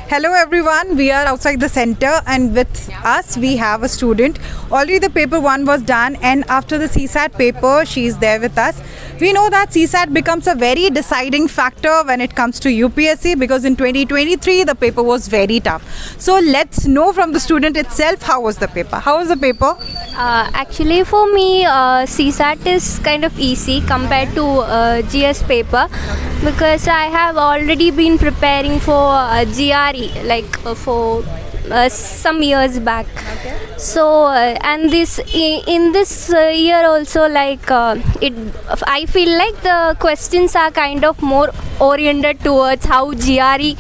Hello everyone, we are outside the center and with us we have a student. Already the paper 1 was done and after the CSAT paper she is there with us. We know that CSAT becomes a very deciding factor when it comes to UPSC because in 2023 the paper was very tough. So let's know from the student itself how was the paper. How was the paper? Actually, for me, CSAT is kind of easy compared to GS paper because I have already been preparing for GRE for some years back. Okay. So and this in this year also I feel like the questions are kind of more oriented towards how GRE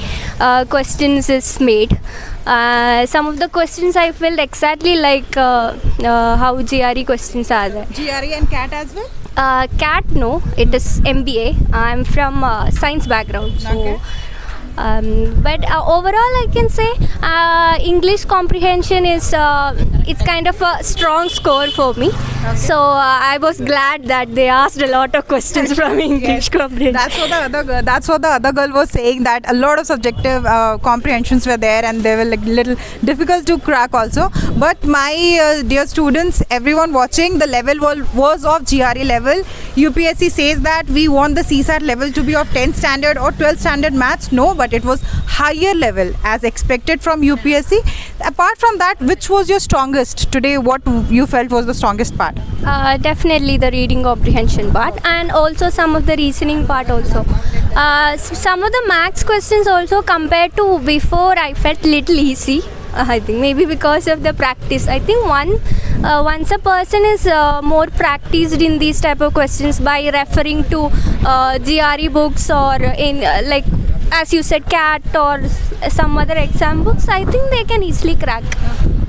questions is made. Some of the questions I felt exactly like how GRE questions are there. GRE and CAT as well? CAT, no, it is MBA. I'm from science background. So, Okay. but overall I can say English comprehension is it's kind of a strong score for me. Okay. So I was glad that they asked a lot of questions from English comprehension. That's what the other girl was saying, that a lot of subjective comprehensions were there and they were like little difficult to crack also. But my dear students, everyone watching, the level was of GRE level. UPSC says that we want the CSAT level to be of 10th standard or 12th standard maths. No, but it was higher level as expected from UPSC. Apart from that, which was your strongest today? What you felt was the strongest part? Definitely the reading comprehension part and also some of the reasoning part also. Some of the maths questions also compared to before I felt little easy. I think maybe because of the practice. I think once a person is more practiced in these type of questions by referring to GRE books or in as you said CAT or some other exam books, I think they can easily crack.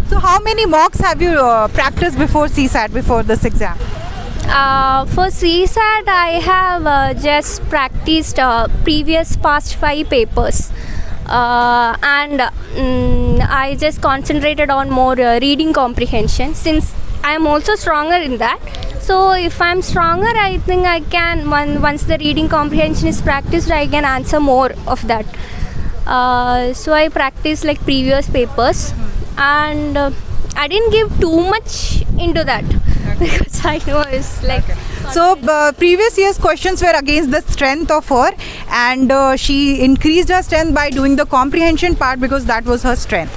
So how many mocks have you practiced before CSAT, before this exam? For CSAT, I have just practiced previous past 5 papers. And I just concentrated on more reading comprehension since I am also stronger in that. So if I am stronger, I think I can, once the reading comprehension is practiced, I can answer more of that. So I practiced like previous papers and I didn't give too much into that because I know it's like... So previous year's questions were against the strength of her and she increased her strength by doing the comprehension part because that was her strength.